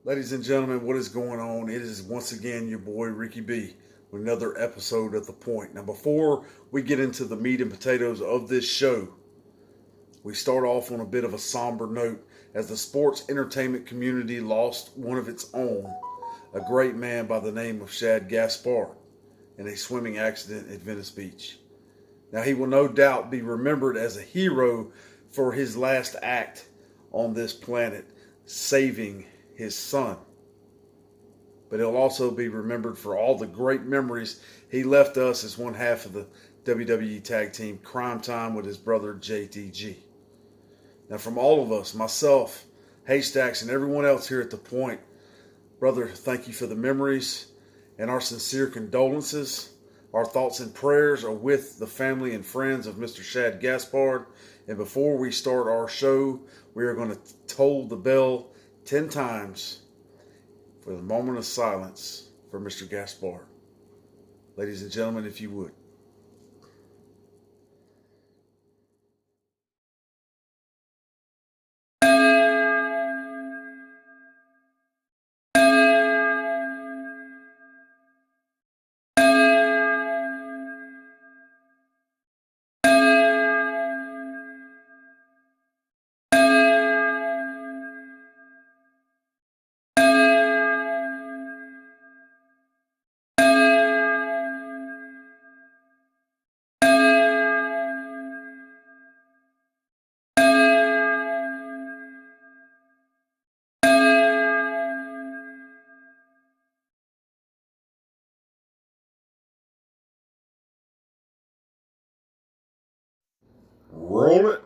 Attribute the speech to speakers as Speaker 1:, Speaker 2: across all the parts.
Speaker 1: Ladies and gentlemen, what is going on? It is once again your boy Ricky B with another episode of The Point. Now, before we get into the meat and potatoes of this show, we start off on a bit of a somber note as the sports entertainment community lost one of its own, a great man by the name of Shad Gaspard, in a swimming accident at Venice Beach. Now, he will no doubt be remembered as a hero for his last act on this planet, saving his son. But he'll also be remembered for all the great memories he left us as one half of the WWE tag team Cryme Tyme with his brother JTG. Now, from all of us, myself, Haystacks, and everyone else here at The Point, brother, thank you for the memories and our sincere condolences. Our thoughts and prayers are with the family and friends of Mr. Shad Gaspard. And before we start our show, we are going to toll the bell 10 times for the moment of silence for Mr. Gaspard. Ladies and gentlemen, if you would. Roll it.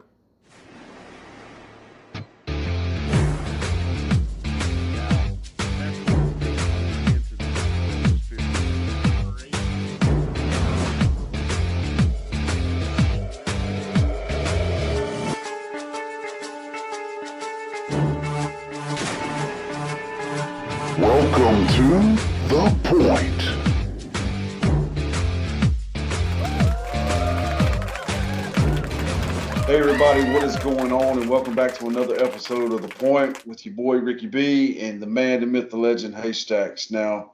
Speaker 2: Welcome to The Point.
Speaker 1: Hey everybody, what is going on? And welcome back to another episode of The Point with your boy Ricky B and the man, the myth, the legend, Haystacks. Now,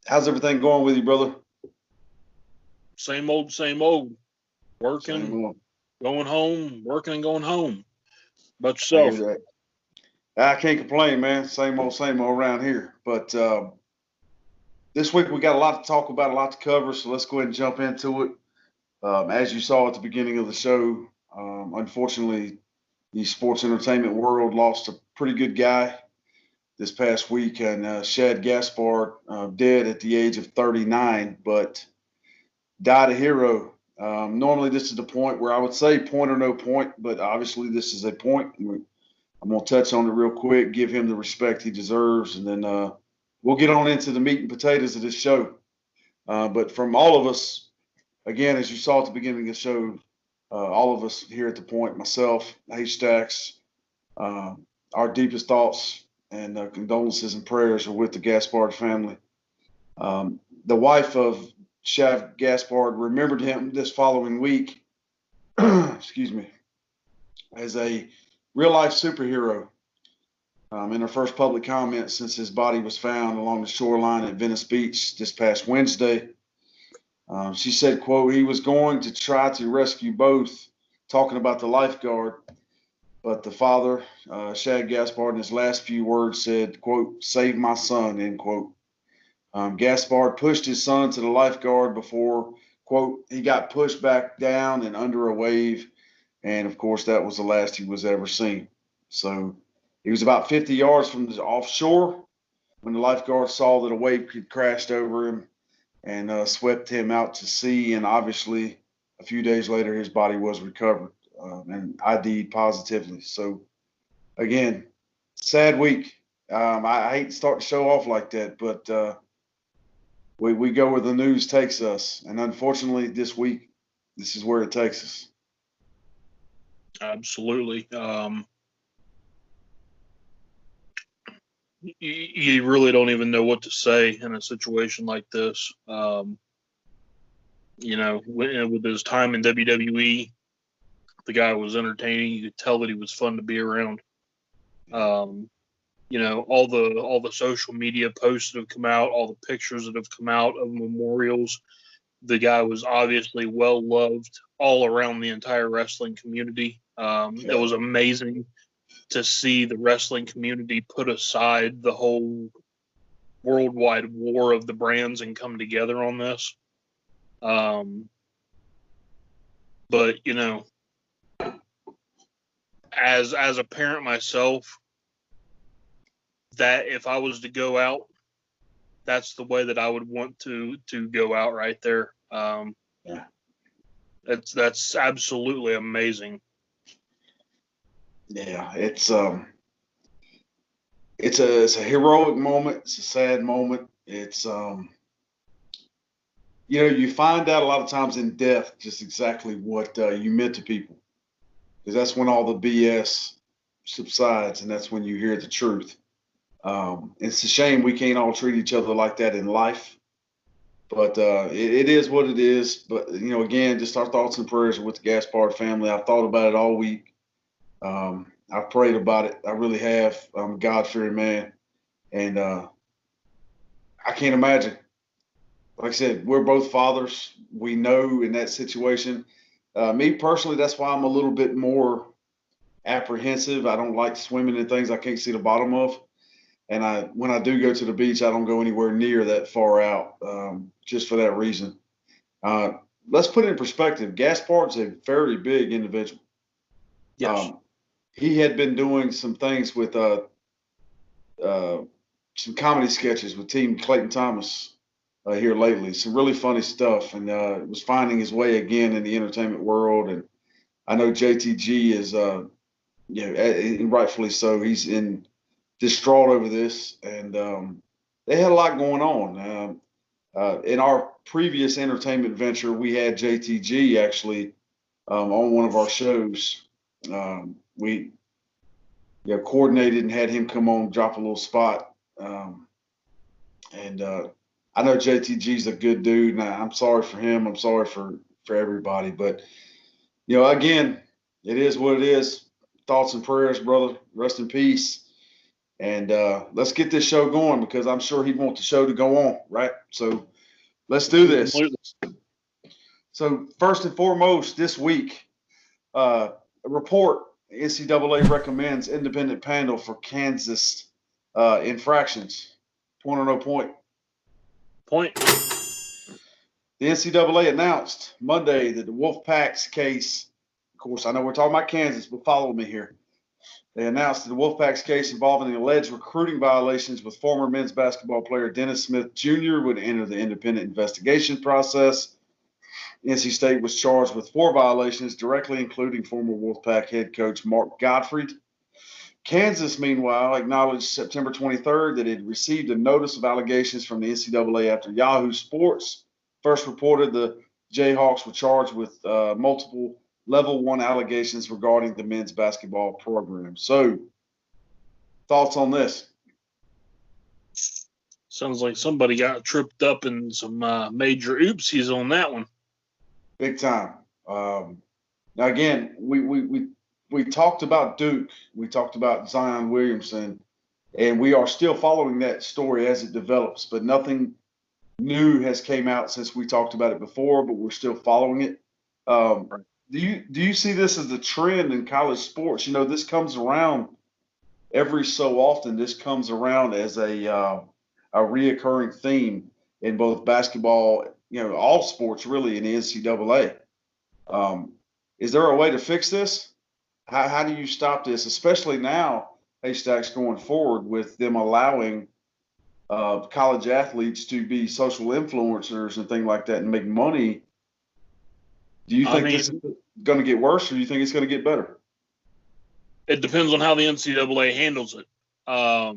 Speaker 1: how's everything going with you, brother?
Speaker 3: Same old, same old. Working,
Speaker 1: Same one.
Speaker 3: going home, working and going home. But
Speaker 1: I hear
Speaker 3: yourself?
Speaker 1: that. I can't complain, man. Same old around here. But this week we got a lot to talk about, a lot to cover. So let's go ahead and jump into it. As you saw at the beginning of the show, unfortunately, the sports entertainment world lost a pretty good guy this past week, and Shad Gaspard dead at the age of 39, but died a hero. Normally, this is the point where I would say point or no point, but obviously, this is a point. I'm going to touch on it real quick, give him the respect he deserves, and then we'll get on into the meat and potatoes of this show. But from all of us, again, as you saw at the beginning of the show, all of us here at the point, myself, Haystacks, our deepest thoughts and condolences and prayers are with the Gaspard family. The wife of Shad Gaspard remembered him this following week, excuse me, as a real life superhero. In her first public comment since his body was found along the shoreline at Venice Beach this past Wednesday, she said, quote, "He was going to try to rescue both," talking about the lifeguard. But the father, Shad Gaspard, in his last few words said, quote, "Save my son," end quote. Gaspard pushed his son to the lifeguard before, quote, "he got pushed back down and under a wave." And of course, that was the last he was ever seen. So he was about 50 yards from the offshore when the lifeguard saw that a wave had crashed over him and swept him out to sea. And obviously, a few days later, his body was recovered and ID'd positively. So, again, sad week. I hate to start the show off like that, but we go where the news takes us. And unfortunately, this week, this is where it takes us.
Speaker 3: Absolutely. You really don't even know what to say in a situation like this. With his time in WWE, the guy was entertaining. You could tell that he was fun to be around. all the social media posts that have come out, all the pictures that have come out of memorials. The guy was obviously well loved all around the entire wrestling community. It was amazing to see the wrestling community put aside the whole worldwide war of the brands and come together on this. But as a parent myself, that if I was to go out, that's the way that I would want to go out right there. That's absolutely amazing.
Speaker 1: Yeah, it's a heroic moment. It's a sad moment. It's you find out a lot of times in death just exactly what you meant to people, because that's when all the BS subsides, and that's when you hear the truth. It's a shame we can't all treat each other like that in life, but it is what it is. But again, just our thoughts and prayers are with the Gaspard family. I've thought about it all week. I've prayed about it. I really have. I'm a God-fearing man, and I can't imagine. Like I said, we're both fathers. We know in that situation. Me personally, that's why I'm a little bit more apprehensive. I don't like swimming in things I can't see the bottom of. And when I do go to the beach, I don't go anywhere near that far out, just for that reason. Let's put it in perspective. Gaspard's a very big individual.
Speaker 3: Yes.
Speaker 1: He had been doing some things with some comedy sketches with Team Clayton Thomas here lately. Some really funny stuff, and was finding his way again in the entertainment world. And I know JTG is, and rightfully so. He's distraught over this, and they had a lot going on. In our previous entertainment venture, we had JTG actually on one of our shows. We coordinated and had him come on, drop a little spot. And I know JTG's a good dude, and I'm sorry for him. I'm sorry for everybody. But, again, it is what it is. Thoughts and prayers, brother. Rest in peace. And let's get this show going, because I'm sure he'd want the show to go on, right? So let's do this. So first and foremost, this week, a report, NCAA recommends independent panel for Kansas infractions. Point or no point?
Speaker 3: Point.
Speaker 1: The NCAA announced Monday that the Wolfpack's case, of course, I know we're talking about Kansas, but follow me here. They announced that the Wolfpack's case involving the alleged recruiting violations with former men's basketball player Dennis Smith Jr. would enter the independent investigation process. NC State was charged with 4 violations, directly including former Wolfpack head coach Mark Gottfried. Kansas, meanwhile, acknowledged September 23rd that it had received a notice of allegations from the NCAA after Yahoo Sports first reported the Jayhawks were charged with multiple Level 1 allegations regarding the men's basketball program. So, thoughts on this?
Speaker 3: Sounds like somebody got tripped up in some major oopsies on that one.
Speaker 1: Big time. Now, again, we talked about Duke. We talked about Zion Williamson, and we are still following that story as it develops. But nothing new has came out since we talked about it before, but we're still following it. Do you see this as a trend in college sports? This comes around every so often. This comes around as a reoccurring theme in both basketball, all sports really, in the NCAA. Is there a way to fix this? How do you stop this, especially now, Haystacks, going forward with them allowing college athletes to be social influencers and things like that and make money? Do you think this is going to get worse, or do you think it's going to get better?
Speaker 3: It depends on how the NCAA handles it. At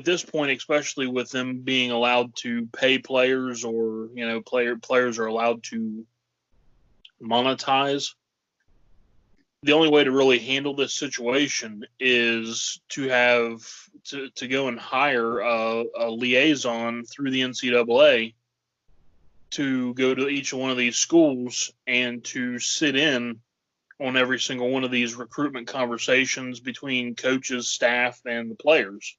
Speaker 3: this point, especially with them being allowed to pay players, or players are allowed to monetize, the only way to really handle this situation is to have to go and hire a liaison through the NCAA to go to each one of these schools and to sit in on every single one of these recruitment conversations between coaches, staff, and the players.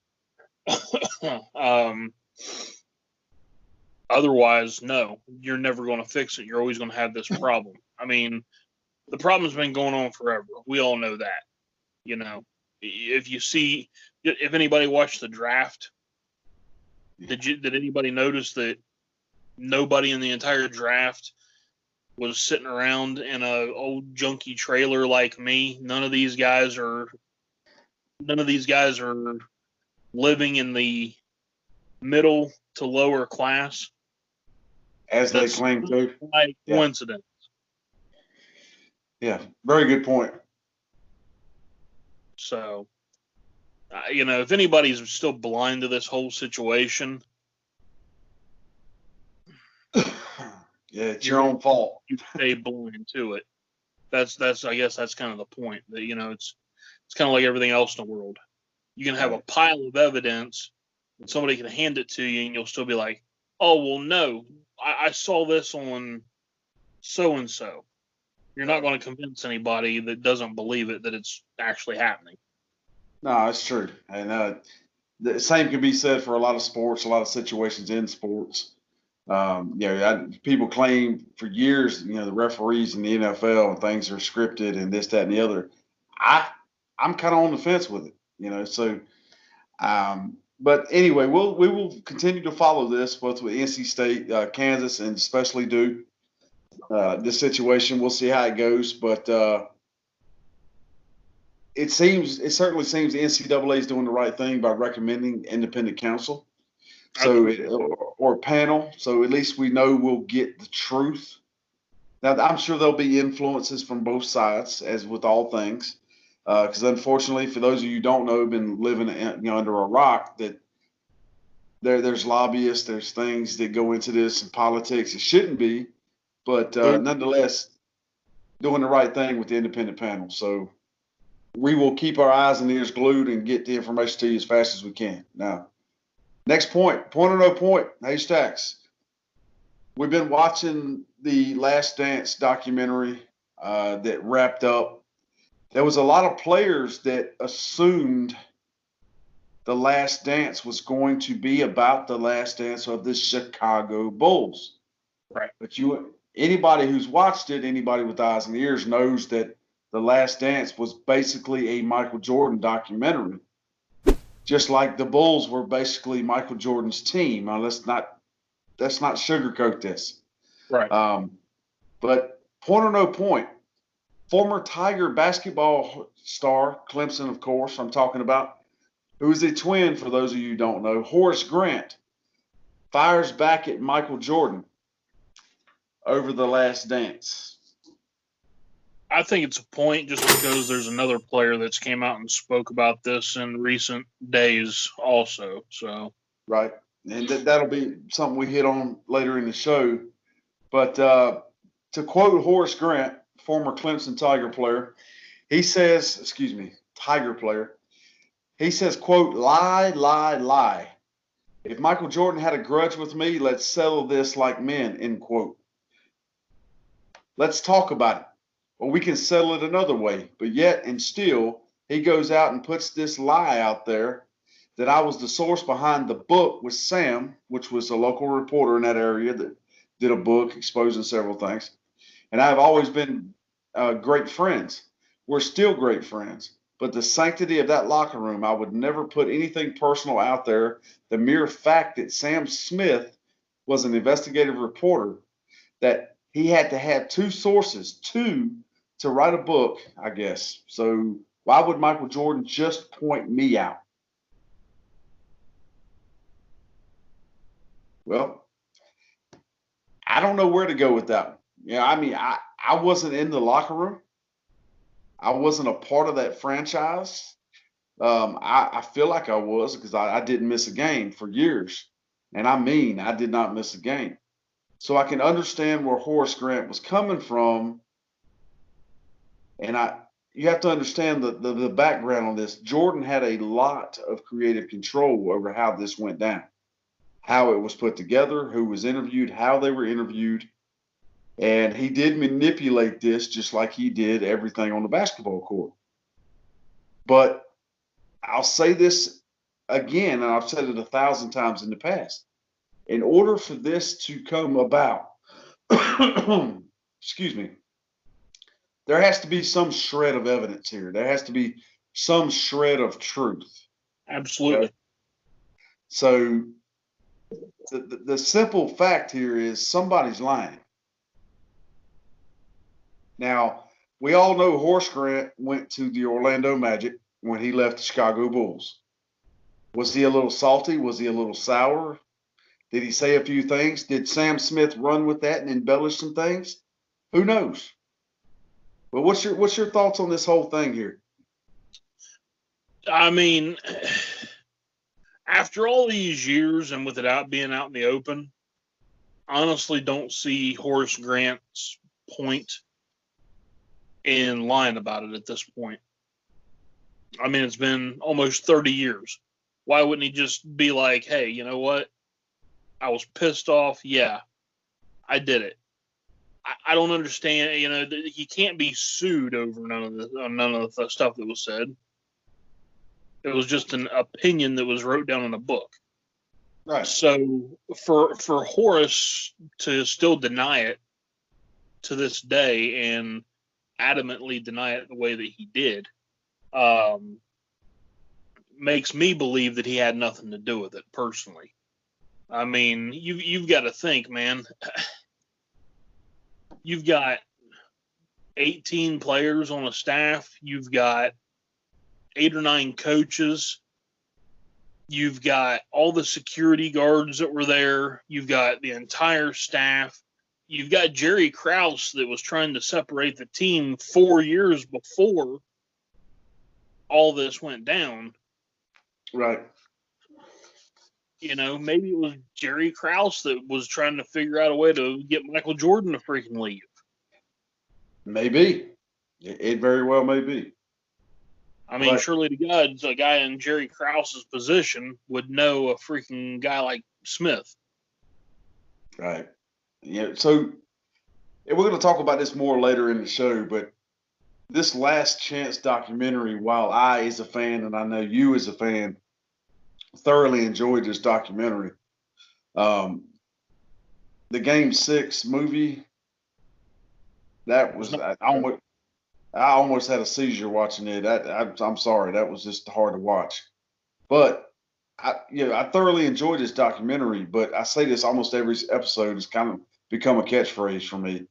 Speaker 3: Otherwise, no, you're never going to fix it. You're always going to have this problem. I mean, the problem's been going on forever. We all know that. You know, if anybody watched the draft, did anybody notice that nobody in the entire draft was sitting around in a old junky trailer like me? None of these guys are living in the middle to lower class,
Speaker 1: as they claim to.
Speaker 3: Like coincidence.
Speaker 1: Yeah, very good point.
Speaker 3: So, if anybody's still blind to this whole situation,
Speaker 1: yeah, it's your own fault.
Speaker 3: You stay blind to it. That's I guess that's kind of the point. That it's kind of like everything else in the world. You can have a pile of evidence, and somebody can hand it to you, and you'll still be like, "Oh, well, no, I saw this on so and so." You're not going to convince anybody that doesn't believe it that it's actually happening.
Speaker 1: No, it's true. And the same can be said for a lot of sports, a lot of situations in sports. People claim for years, the referees in the NFL and things are scripted and this, that, and the other. I'm kind of on the fence with it, so. But anyway, we will continue to follow this both with NC State, Kansas, and especially Duke. This situation, we'll see how it goes, but it certainly seems the NCAA is doing the right thing by recommending independent counsel, or panel. So at least we know we'll get the truth. Now, I'm sure there'll be influences from both sides, as with all things, because unfortunately, for those of you who don't know, been living under a rock, that there's lobbyists, there's things that go into this in politics. It shouldn't be. But nonetheless, doing the right thing with the independent panel. So we will keep our eyes and ears glued and get the information to you as fast as we can. Now, next point or no point, Haystacks. We've been watching the Last Dance documentary that wrapped up. There was a lot of players that assumed the Last Dance was going to be about the last dance of the Chicago Bulls.
Speaker 3: Right.
Speaker 1: But anybody who's watched it, anybody with eyes and ears knows that The Last Dance was basically a Michael Jordan documentary, just like the Bulls were basically Michael Jordan's team. Now, let's not sugarcoat this.
Speaker 3: Right.
Speaker 1: But point or no point, former Tiger basketball star, Clemson, of course, I'm talking about, who is a twin, for those of you who don't know, Horace Grant, fires back at Michael Jordan over The Last Dance.
Speaker 3: I think it's a point just because there's another player that's came out and spoke about this in recent days also. So
Speaker 1: right, and that'll be something we hit on later in the show. But to quote Horace Grant, former Clemson Tiger player, he says, Tiger player, he says, quote, "Lie, lie, lie. If Michael Jordan had a grudge with me, let's settle this like men," end quote. Let's talk about it. Well, we can settle it another way. But yet and still, he goes out and puts this lie out there that I was the source behind the book with Sam, which was a local reporter in that area that did a book exposing several things. And I've always been great friends. We're still great friends. But the sanctity of that locker room, I would never put anything personal out there. The mere fact that Sam Smith was an investigative reporter, that he had to have two sources, to write a book, I guess. So why would Michael Jordan just point me out? Well, I don't know where to go with that one. Yeah, I mean, I wasn't in the locker room. I wasn't a part of that franchise. I feel like I was, because I didn't miss a game for years. And I mean, I did not miss a game. So I can understand where Horace Grant was coming from. And you have to understand the background on this. Jordan had a lot of creative control over how this went down, how it was put together, who was interviewed, how they were interviewed. And he did manipulate this just like he did everything on the basketball court. But I'll say this again, and I've said it 1,000 times in the past. In order for this to come about, excuse me, there has to be some shred of evidence here. There has to be some shred of truth.
Speaker 3: Absolutely.
Speaker 1: Okay? So the simple fact here is somebody's lying. Now, we all know Horace Grant went to the Orlando Magic when he left the Chicago Bulls. Was he a little salty? Was he a little sour? Did he say a few things? Did Sam Smith run with that and embellish some things? Who knows? But what's your thoughts on this whole thing here?
Speaker 3: I mean, after all these years and with it out being out in the open, I honestly don't see Horace Grant's point in lying about it at this point. I mean, it's been almost 30 years. Why wouldn't he just be like, hey, you know what? I was pissed off. Yeah, I did it. I don't understand. You know, he can't be sued over none of the stuff that was said. It was just an opinion that was wrote down in a book.
Speaker 1: Right.
Speaker 3: So for Horace to still deny it to this day and adamantly deny it the way that he did, makes me believe that he had nothing to do with it personally. I mean, you've got to think, man. You've got 18 players on a staff. You've got 8 or 9 coaches. You've got all the security guards that were there. You've got the entire staff. You've got Jerry Krause that was trying to separate the team 4 years before all this went down.
Speaker 1: Right.
Speaker 3: You know, maybe it was Jerry Krause that was trying to figure out a way to get Michael Jordan to freaking leave.
Speaker 1: Maybe. It very well may be.
Speaker 3: I mean, surely to God, a guy in Jerry Krause's position would know a freaking guy like Smith.
Speaker 1: Right. Yeah. So we're going to talk about this more later in the show, but this Last Chance documentary, while I, as a fan, and I know you as a fan, thoroughly enjoyed this documentary. The Game 6 movie, that was I almost had a seizure watching it. I'm sorry, that was just hard to watch. But I thoroughly enjoyed this documentary. But I say this almost every episode. It's kind of become a catchphrase for me.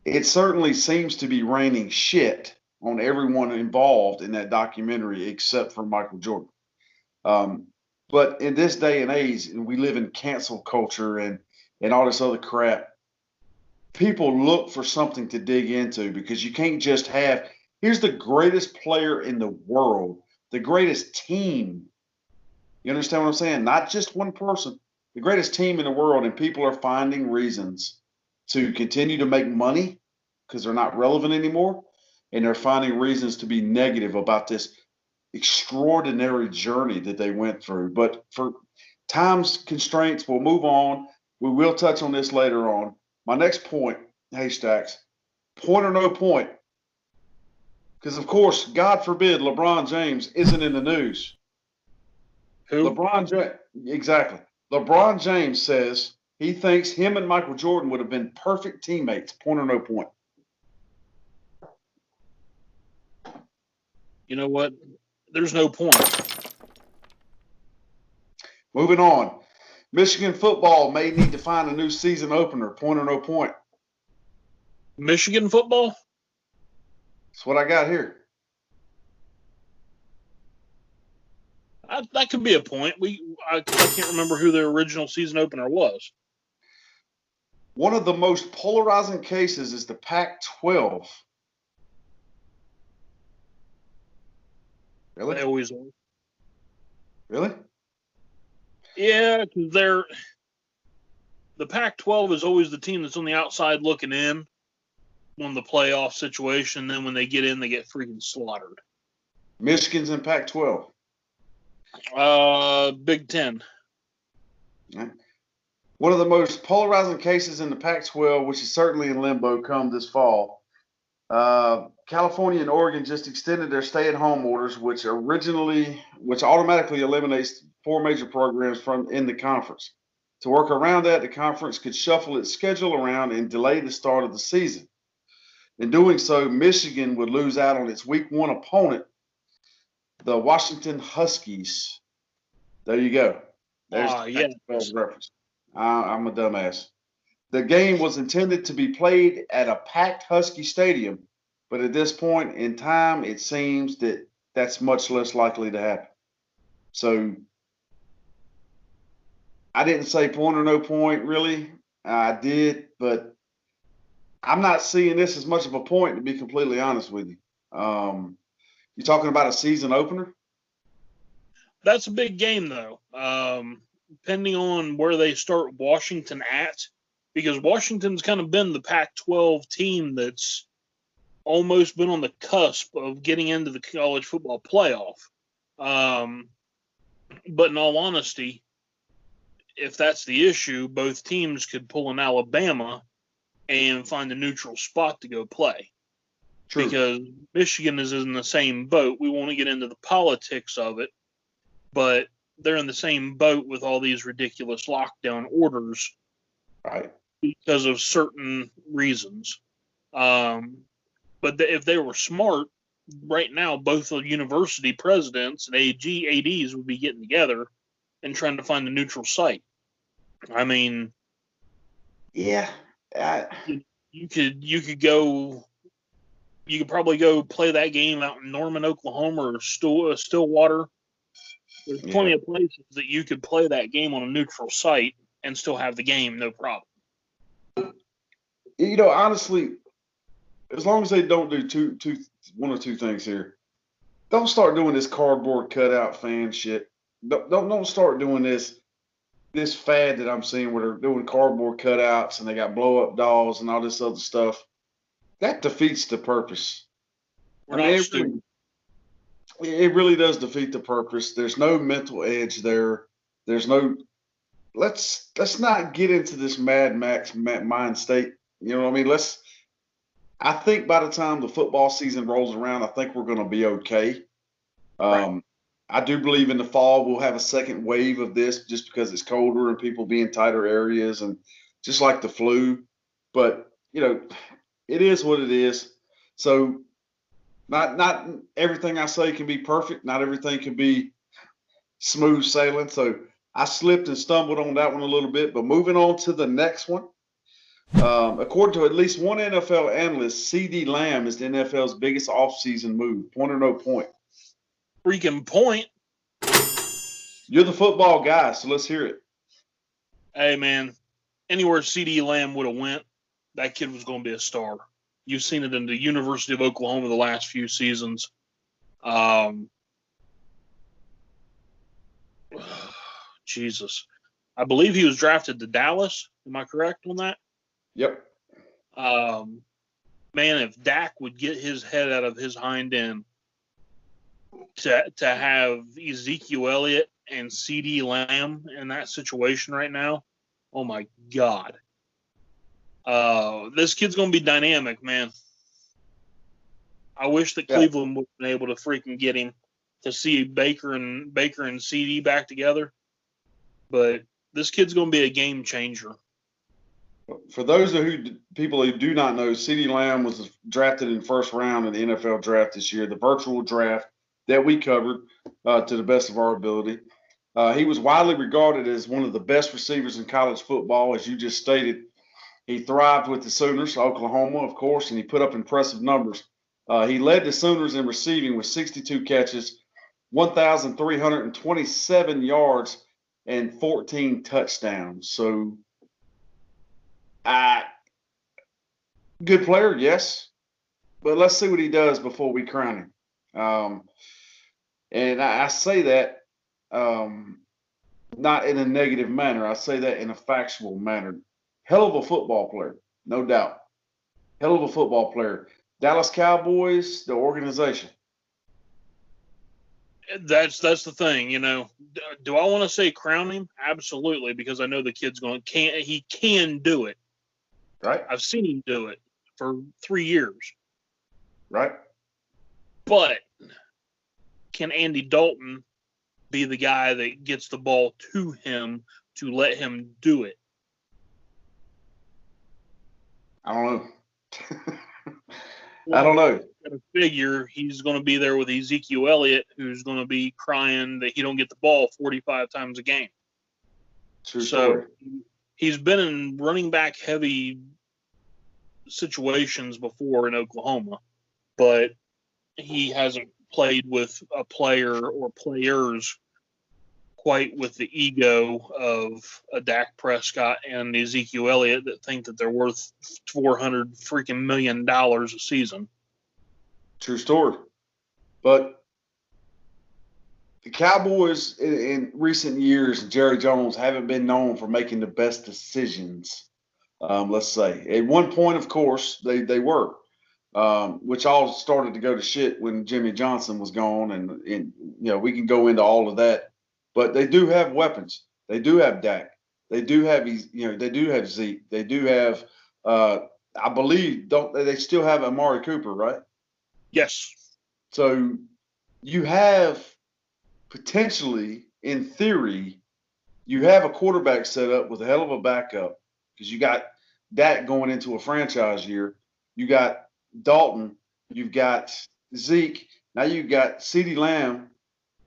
Speaker 1: It certainly seems to be raining shit on everyone involved in that documentary except for Michael Jordan. But in this day and age, and we live in cancel culture and all this other crap, people look for something to dig into because you can't just have, here's the greatest player in the world, the greatest team. You understand what I'm saying? Not just one person, the greatest team in the world, and people are finding reasons to continue to make money because they're not relevant anymore, and they're finding reasons to be negative about this extraordinary journey that they went through. But for time's constraints, we'll move on. We will touch on this later on. My next point, Haystacks, point or no point, because of course, God forbid, LeBron James isn't in the news.
Speaker 3: Who?
Speaker 1: LeBron James, exactly. LeBron James says he thinks him and Michael Jordan would have been perfect teammates. Point or no point.
Speaker 3: You know what? There's no point.
Speaker 1: Moving on. Michigan football may need to find a new season opener. Point or no point.
Speaker 3: Michigan football?
Speaker 1: That's what I got here.
Speaker 3: That could be a point. I can't remember who their original season opener was.
Speaker 1: One of the most polarizing cases is the Pac-12. Really?
Speaker 3: They always are.
Speaker 1: Really?
Speaker 3: Yeah, because the Pac-12 is always the team that's on the outside looking in on the playoff situation. Then when they get in, they get freaking slaughtered.
Speaker 1: Michigan's in Pac-12.
Speaker 3: Big Ten.
Speaker 1: Right. One of the most polarizing cases in the Pac-12, which is certainly in limbo come this fall. California and Oregon just extended their stay-at-home orders, which automatically eliminates 4 major programs from in the conference. To work around that, the conference could shuffle its schedule around and delay the start of the season. In doing so, Michigan would lose out on its Week 1 opponent, the Washington Huskies. There you go. There's the Pac-12 reference. I'm a dumbass. The game was intended to be played at a packed Husky stadium, but at this point in time, it seems that that's much less likely to happen. So I didn't say point or no point, really. I did, but I'm not seeing this as much of a point, to be completely honest with you. You're talking about a season opener?
Speaker 3: That's a big game, though. Depending on where they start Washington at, because Washington's kind of been the Pac-12 team that's almost been on the cusp of getting into the college football playoff. But in all honesty, if that's the issue, both teams could pull an Alabama and find a neutral spot to go play. True. Because Michigan is in the same boat. We won't get into the politics of it, but they're in the same boat with all these ridiculous lockdown orders,
Speaker 1: right?
Speaker 3: Because of certain reasons. But if they were smart, right now, both the university presidents and ADs would be getting together and trying to find a neutral site. I mean,
Speaker 1: yeah,
Speaker 3: you could probably go play that game out in Norman, Oklahoma, or Stillwater. There's plenty of places that you could play that game on a neutral site and still have the game, no problem.
Speaker 1: You know, honestly, as long as they don't do one or two things here, don't start doing this cardboard cutout fan shit. Don't start doing this fad that I'm seeing where they're doing cardboard cutouts and they got blow up dolls and all this other stuff. That defeats the purpose. It really does defeat the purpose. There's no mental edge there. There's no. Let's not get into this Mad Max mind state. You know what I mean? I think by the time the football season rolls around, I think we're going to be okay. Right. I do believe in the fall we'll have a second wave of this just because it's colder and people be in tighter areas and just like the flu. But, you know, it is what it is. So not everything I say can be perfect. Not everything can be smooth sailing. So I slipped and stumbled on that one a little bit. But moving on to the next one. According to at least one NFL analyst, CeeDee Lamb is the NFL's biggest offseason move. Point or no point?
Speaker 3: Freaking point.
Speaker 1: You're the football guy, so let's hear it.
Speaker 3: Hey, man, anywhere CeeDee Lamb would have went, that kid was going to be a star. You've seen it in the University of Oklahoma the last few seasons. Jesus. I believe he was drafted to Dallas. Am I correct on that?
Speaker 1: Yep.
Speaker 3: Man, if Dak would get his head out of his hind end to have Ezekiel Elliott and CeeDee Lamb in that situation right now, oh my God. This kid's going to be dynamic, man. I wish that Cleveland would have been able to freaking get him to see Baker and CeeDee back together. But this kid's going to be a game changer.
Speaker 1: For those people who do not know, CeeDee Lamb was drafted in the first round in the NFL draft this year, the virtual draft that we covered to the best of our ability. He was widely regarded as one of the best receivers in college football, as you just stated. He thrived with the Sooners, Oklahoma, of course, and he put up impressive numbers. He led the Sooners in receiving with 62 catches, 1,327 yards, and 14 touchdowns. So, good player, yes, but let's see what he does before we crown him. And I say that not in a negative manner. I say that in a factual manner. Hell of a football player, no doubt. Hell of a football player. Dallas Cowboys, the organization.
Speaker 3: That's the thing, Do I want to say crown him? Absolutely, because I know the kid's he can do it.
Speaker 1: Right.
Speaker 3: I've seen him do it for 3 years.
Speaker 1: Right.
Speaker 3: But can Andy Dalton be the guy that gets the ball to him to let him do it?
Speaker 1: I don't know. I don't know.
Speaker 3: I figure he's going to be there with Ezekiel Elliott, who's going to be crying that he don't get the ball 45 times a game.
Speaker 1: True story.
Speaker 3: He's been in running back heavy situations before in Oklahoma, but he hasn't played with a player or players quite with the ego of a Dak Prescott and Ezekiel Elliott that think that they're worth $400 freaking million a season.
Speaker 1: True story. But the Cowboys in recent years, Jerry Jones, haven't been known for making the best decisions. Let's say at one point, of course, they were, which all started to go to shit when Jimmy Johnson was gone, and we can go into all of that. But they do have weapons. They do have Dak. They do have they do have Zeke. They do have I believe they still have Amari Cooper, right?
Speaker 3: Yes.
Speaker 1: So you have potentially, in theory, you have a quarterback set up with a hell of a backup because you got Dak going into a franchise year. You got Dalton. You've got Zeke. Now you've got CeeDee Lamb,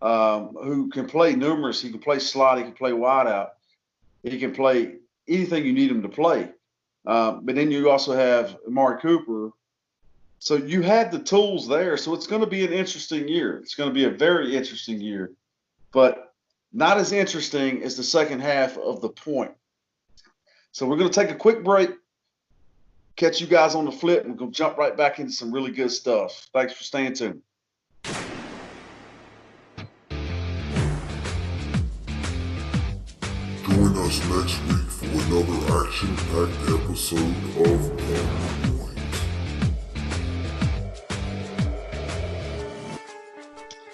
Speaker 1: who can play numerous. He can play slot. He can play wide out. He can play anything you need him to play. But then you also have Amari Cooper. So you have the tools there. So it's going to be an interesting year. It's going to be a very interesting year, but not as interesting as the second half of the point. So we're going to take a quick break, catch you guys on the flip, and we're going to jump right back into some really good stuff. Thanks for staying tuned.
Speaker 2: Join us next week for another action-packed episode of The Point.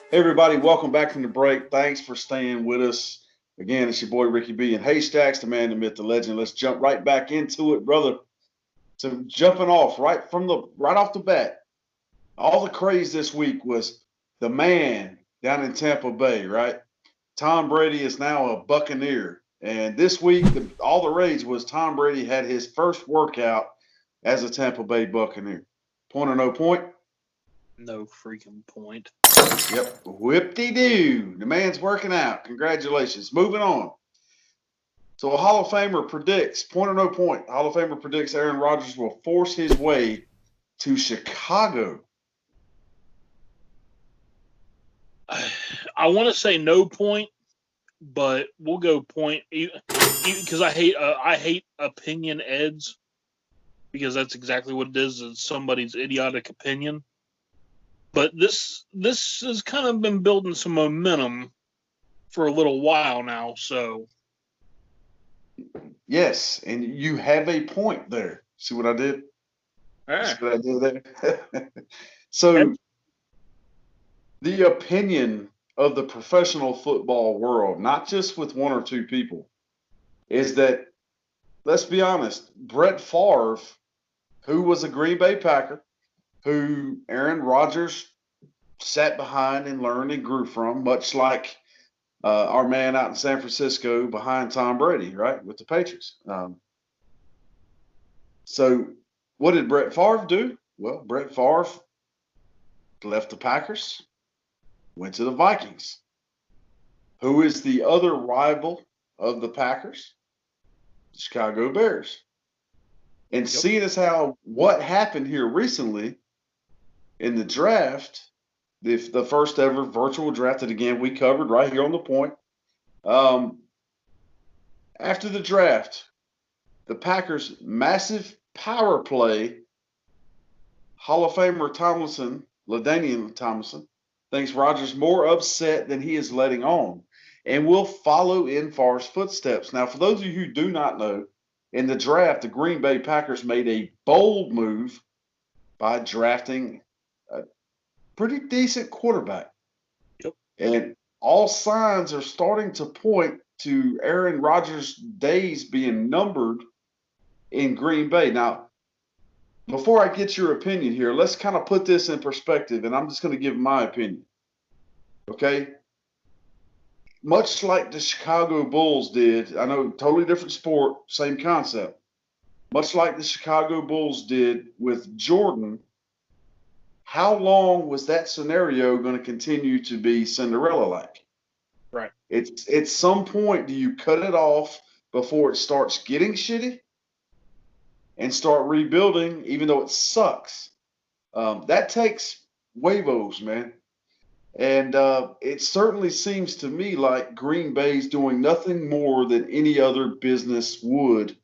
Speaker 1: Hey everybody, welcome back from the break. Thanks for staying with us. Again, it's your boy Ricky B and Haystacks, the man, the myth, the legend. Let's jump right back into it, brother. So jumping off right off the bat, all the craze this week was the man down in Tampa Bay, right? Tom Brady is now a Buccaneer. And this week, all the rage was Tom Brady had his first workout as a Tampa Bay Buccaneer. Point or no point?
Speaker 3: No freaking point.
Speaker 1: Yep. Whip-de-doo. The man's working out. Congratulations. Moving on. So a Hall of Famer predicts, point or no point, Hall of Famer predicts Aaron Rodgers will force his way to Chicago.
Speaker 3: I want to say no point, but we'll go point because I hate opinion eds because that's exactly what it is. It's somebody's idiotic opinion. But this has kind of been building some momentum for a little while now. So
Speaker 1: yes, and you have a point there. See what I did? See what I did there? So the opinion of the professional football world, not just with one or two people, is that, let's be honest, Brett Favre, who was a Green Bay Packer, who Aaron Rodgers sat behind and learned and grew from, much like our man out in San Francisco behind Tom Brady, right, with the Patriots. So what did Brett Favre do? Well, Brett Favre left the Packers, went to the Vikings. Who is the other rival of the Packers? The Chicago Bears. And seeing as how what happened here recently in the draft, the first ever virtual draft that, again, we covered right here on the point. After the draft, the Packers' massive power play, Hall of Famer LaDainian Tomlinson, thinks Rodgers more upset than he is letting on and will follow in Favre's footsteps. Now, for those of you who do not know, in the draft, the Green Bay Packers made a bold move by drafting a pretty decent quarterback And all signs are starting to point to Aaron Rodgers' days being numbered in Green Bay. Now, before I get your opinion here, let's kind of put this in perspective, and I'm just going to give my opinion. Okay? Much like the Chicago Bulls did, I know totally different sport, same concept. Much like the Chicago Bulls did with Jordan, how long was that scenario going to continue to be Cinderella-like?
Speaker 3: Right.
Speaker 1: It's at some point, do you cut it off before it starts getting shitty and start rebuilding, even though it sucks? That takes huevos, man. And it certainly seems to me like Green Bay's doing nothing more than any other business would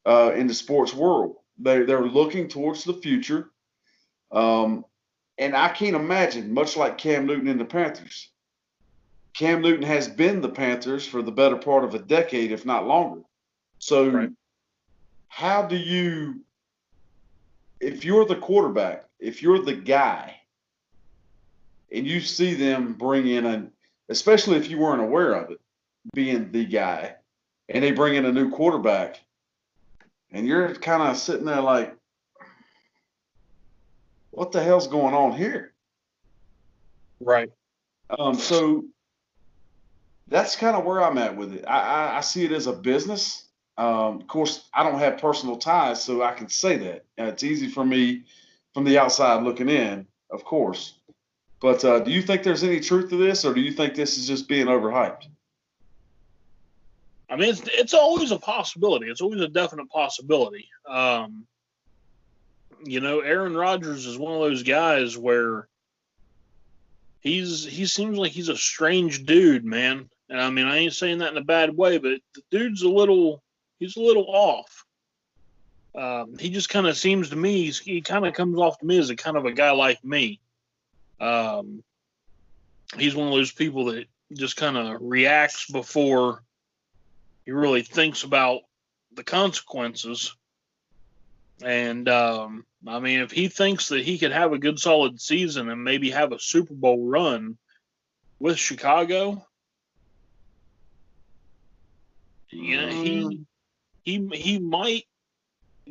Speaker 1: in the sports world. They're looking towards the future. And I can't imagine, much like Cam Newton and the Panthers. Cam Newton has been the Panthers for the better part of a decade, if not longer. So
Speaker 3: Right.
Speaker 1: how do you, if you're the quarterback, if you're the guy, and you see them bring in especially if you weren't aware of it, being the guy, and they bring in a new quarterback, and you're kind of sitting there like, what the hell's going on here?
Speaker 3: Right.
Speaker 1: So that's kind of where I'm at with it. I see it as a business. Of course, I don't have personal ties, so I can say that. It's easy for me from the outside looking in, of course. But do you think there's any truth to this, or do you think this is just being overhyped?
Speaker 3: I mean, it's always a possibility. It's always a definite possibility. Aaron Rodgers is one of those guys where he seems like he's a strange dude, man. And I mean, I ain't saying that in a bad way, but the dude's he's a little off. He just kind of seems to me, he kind of comes off to me as a kind of a guy like me. He's one of those people that just kind of reacts before he really thinks about the consequences. And I mean, if he thinks that he could have a good solid season and maybe have a Super Bowl run with Chicago, he might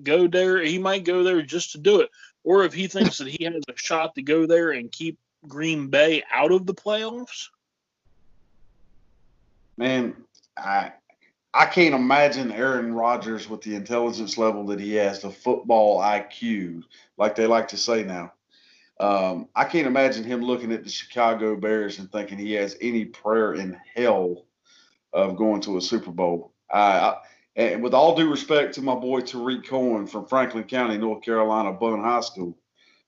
Speaker 3: go there. He might go there just to do it. Or if he thinks that he has a shot to go there and keep Green Bay out of the playoffs.
Speaker 1: Man, I can't imagine Aaron Rodgers with the intelligence level that he has, the football IQ, like they like to say now. I can't imagine him looking at the Chicago Bears and thinking he has any prayer in hell of going to a Super Bowl. And with all due respect to my boy Tariq Cohen from Franklin County, North Carolina, Bone High School,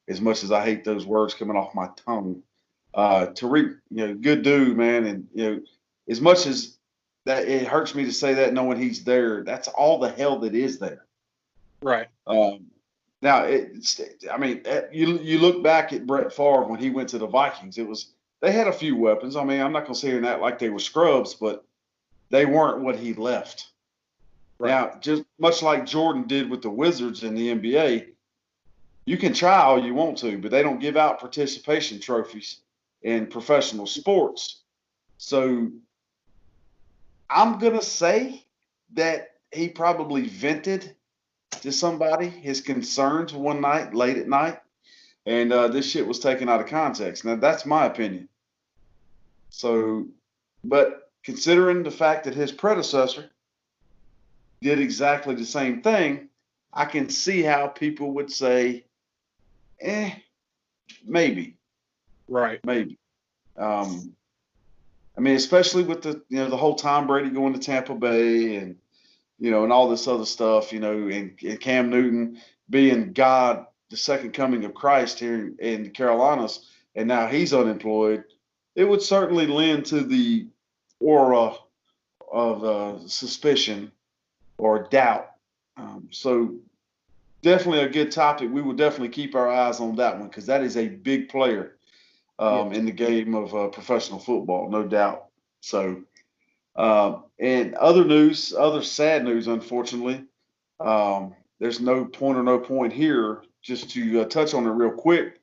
Speaker 1: as much as I hate those words coming off my tongue, Tariq, good dude, man, and as much as that it hurts me to say that, knowing he's there, that's all the hell that is there.
Speaker 3: Right.
Speaker 1: Now, you look back at Brett Favre when he went to the Vikings. They had a few weapons. I mean, I'm not going to say in that like they were scrubs, but they weren't what he left. Right. Now, just much like Jordan did with the Wizards in the NBA, you can try all you want to, but they don't give out participation trophies in professional sports. So I'm going to say that he probably vented to somebody his concerns one night, late at night, and this shit was taken out of context. Now, that's my opinion. So, but considering the fact that his predecessor did exactly the same thing, I can see how people would say, maybe.
Speaker 3: Right.
Speaker 1: Maybe. I mean, especially with the whole Tom Brady going to Tampa Bay and, and all this other stuff, and Cam Newton being God, the second coming of Christ here in the Carolinas, and now he's unemployed. It would certainly lend to the aura of suspicion or doubt. So definitely a good topic. We will definitely keep our eyes on that one because that is a big player in the game of professional football, no doubt. So, and other sad news, unfortunately, there's no point here. Just to touch on it real quick,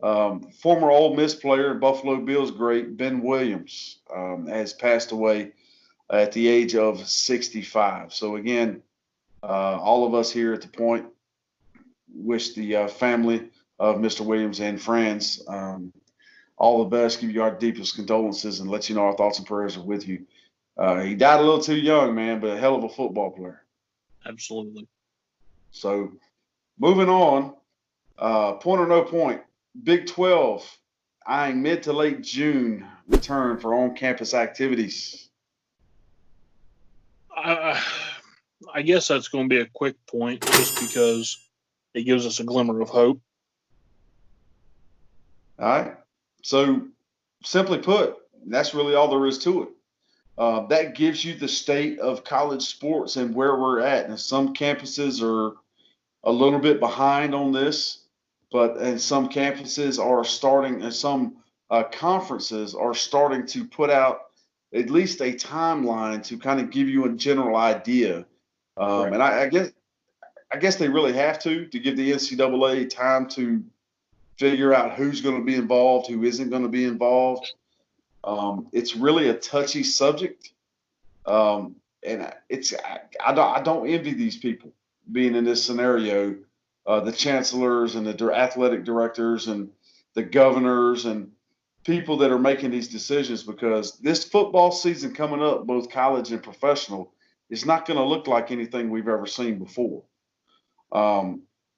Speaker 1: Former Ole Miss player and Buffalo Bills great Ben Williams has passed away at the age of 65. So again, all of us here at the Point wish the family of Mr. Williams and friends all the best, give you our deepest condolences, and let you know our thoughts and prayers are with you. He died a little too young, man, but a hell of a football player.
Speaker 3: Absolutely.
Speaker 1: So moving on, point or no point, Big 12 eyeing mid to late June return for on-campus activities.
Speaker 3: I guess that's going to be a quick point just because it gives us a glimmer of hope.
Speaker 1: All right. So simply put, that's really all there is to it. That gives you the state of college sports and where we're at. And some campuses are a little bit behind on this, and some campuses are starting, and some conferences are starting to put out at least a timeline to kind of give you a general idea.
Speaker 3: Right.
Speaker 1: And I guess they really have to give the NCAA time to figure out who's going to be involved, who isn't going to be involved. It's really a touchy subject, and I don't envy these people being in this scenario. The chancellors and the athletic directors and the governors and people that are making these decisions, because this football season coming up, both college and professional, is not going to look like anything we've ever seen before.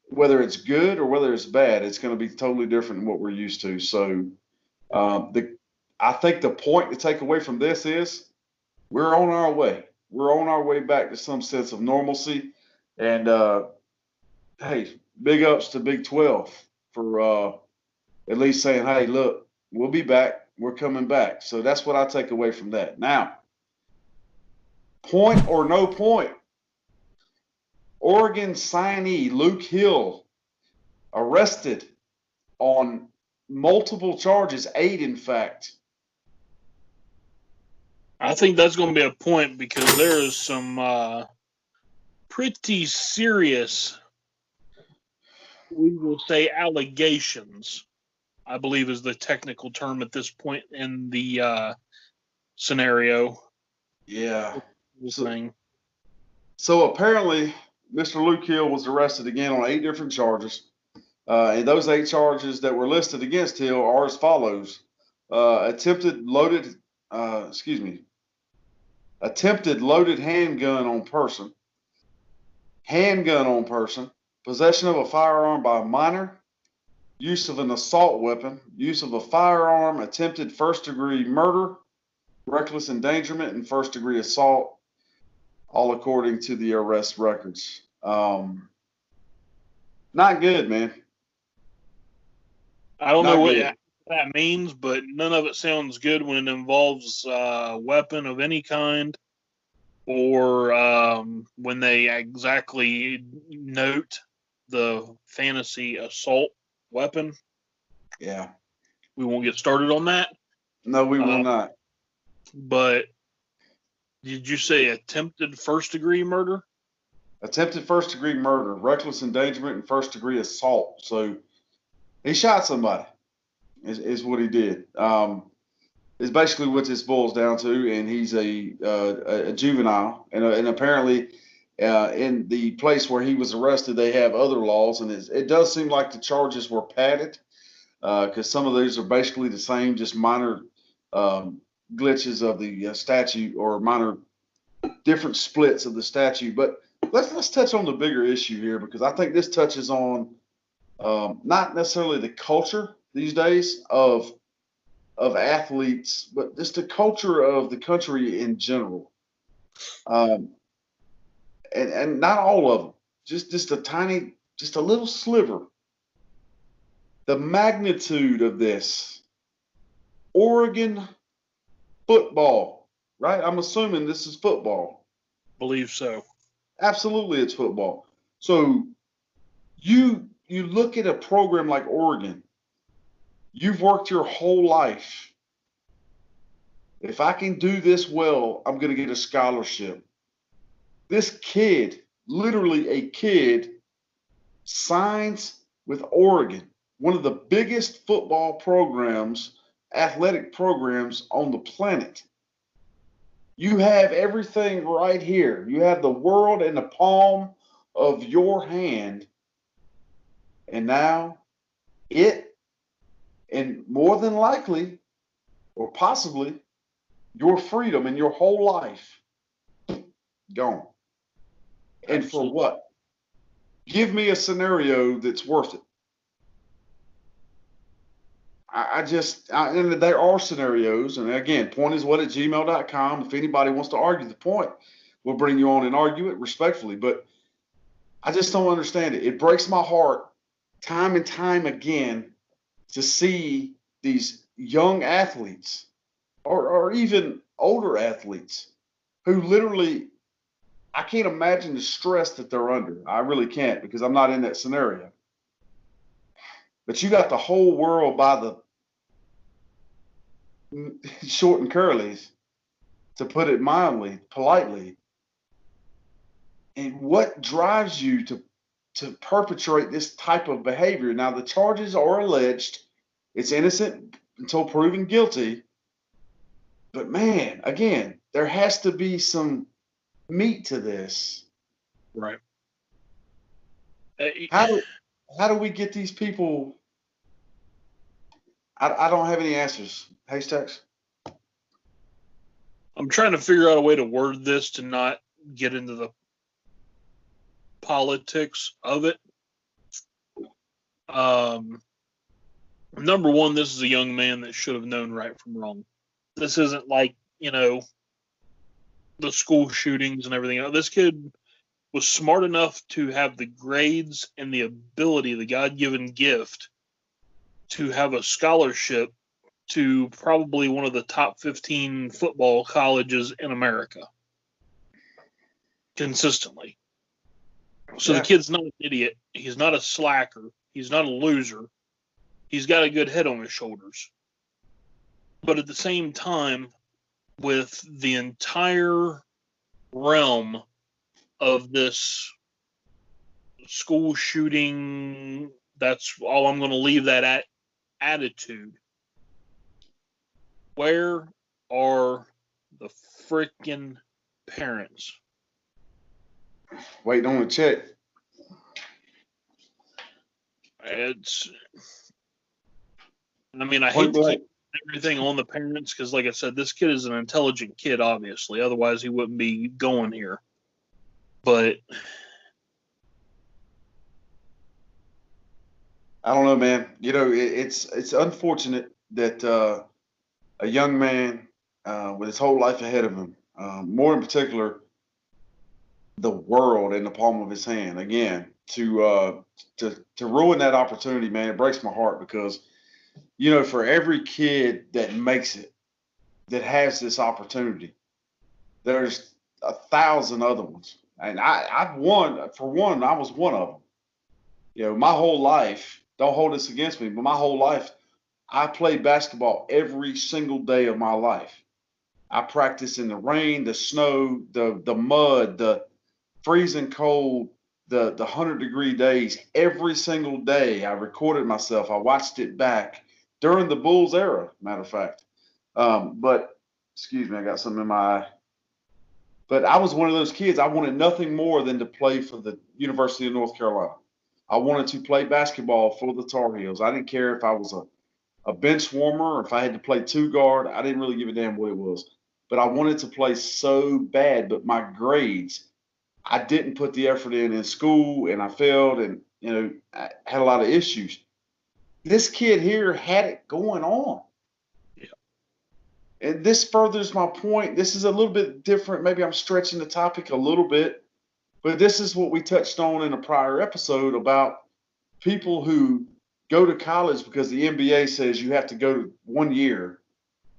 Speaker 1: Whether it's good or whether it's bad, it's going to be totally different than what we're used to. So I think the point to take away from this is we're on our way. We're on our way back to some sense of normalcy. And hey, big ups to Big 12 for at least saying, hey, look, we'll be back. We're coming back. So that's what I take away from that. Now, point or no point, Oregon signee Luke Hill arrested on multiple charges, 8 in fact.
Speaker 3: I think that's going to be a point because there is some pretty serious, we will say, allegations, I believe is the technical term at this point in the scenario.
Speaker 1: Yeah.
Speaker 3: Thing.
Speaker 1: So apparently, Mr. Luke Hill was arrested again on 8 different charges. And those 8 charges that were listed against Hill are as follows. Attempted loaded handgun on person, possession of a firearm by a minor, use of an assault weapon, use of a firearm, attempted first-degree murder, reckless endangerment, and first-degree assault, all according to the arrest records. Not good, man.
Speaker 3: I don't know what that means, but none of it sounds good when it involves a weapon of any kind or when they exactly note the fantasy assault weapon.
Speaker 1: Yeah.
Speaker 3: We won't get started on that.
Speaker 1: No, we will not.
Speaker 3: But did you say attempted first-degree murder?
Speaker 1: Attempted first-degree murder, reckless endangerment, and first-degree assault. So he shot somebody is what he did. Is basically what this boils down to, and he's a juvenile. And apparently in the place where he was arrested, they have other laws, and it does seem like the charges were padded because some of these are basically the same, just minor glitches of the statute or minor different splits of the statute. But let's touch on the bigger issue here, because I think this touches on not necessarily the culture these days of athletes, but just the culture of the country in general. And not all of them, just a little sliver. The magnitude of this. Oregon football, right? I'm assuming this is football.
Speaker 3: Believe so.
Speaker 1: Absolutely, it's football. So you look at a program like Oregon. You've worked your whole life. If I can do this well, I'm going to get a scholarship. This kid, literally a kid, signs with Oregon. one of the biggest football programs, athletic programs on the planet. You have everything right here. You have the world in the palm of your hand. And now and more than likely, or possibly, your freedom and your whole life gone. And for
Speaker 3: Absolutely.
Speaker 1: what? Give me a scenario that's worth it. And there are scenarios. And again, pointiswhat@gmail.com. If anybody wants to argue the point, we'll bring you on and argue it respectfully. But I just don't understand it. It breaks my heart time and time again to see these young athletes or even older athletes who literally, I can't imagine the stress that they're under. I really can't, because I'm not in that scenario. But you got the whole world by the short and curlies, to put it mildly, politely. And what drives you to perpetrate this type of behavior? Now, the charges are alleged. It's innocent until proven guilty. But man, again, there has to be some meat to this.
Speaker 3: Right.
Speaker 1: How do we get these people? I don't have any answers. Haystacks?
Speaker 3: I'm trying to figure out a way to word this to not get into the politics of it. Number one, this is a young man that should have known right from wrong. This isn't like, the school shootings and everything. This kid was smart enough to have the grades and the ability, the God-given gift, to have a scholarship to probably one of the top 15 football colleges in America consistently. So The kid's not an idiot. He's not a slacker. He's not a loser. He's got a good head on his shoulders. But at the same time, with the entire realm of this school shooting, that's all I'm going to leave that at, attitude. Where are the freaking parents?
Speaker 1: Waiting on a check.
Speaker 3: I hate to keep everything on the parents because, like I said, this kid is an intelligent kid, obviously. Otherwise, he wouldn't be going here. But
Speaker 1: I don't know, man. It's unfortunate that a young man with his whole life ahead of him, more in particular, the world in the palm of his hand, again, to ruin that opportunity, man, it breaks my heart because, for every kid that makes it, that has this opportunity, there's 1,000 other ones. And I was one of them. My whole life, don't hold this against me, but my whole life, I played basketball every single day of my life. I practiced in the rain, the snow, the mud, the freezing cold, the 100-degree days. Every single day I recorded myself. I watched it back during the Bulls era, matter of fact. But excuse me, I got something in my eye. But I was one of those kids. I wanted nothing more than to play for the University of North Carolina. I wanted to play basketball for the Tar Heels. I didn't care if I was a bench warmer or if I had to play two guard. I didn't really give a damn what it was. But I wanted to play so bad. But my grades, I didn't put the effort in school, and I failed, and I had a lot of issues. This kid here had it going on.
Speaker 3: Yeah.
Speaker 1: And this furthers my point. This is a little bit different. Maybe I'm stretching the topic a little bit, but this is what we touched on in a prior episode about people who go to college because the NBA says you have to go to 1 year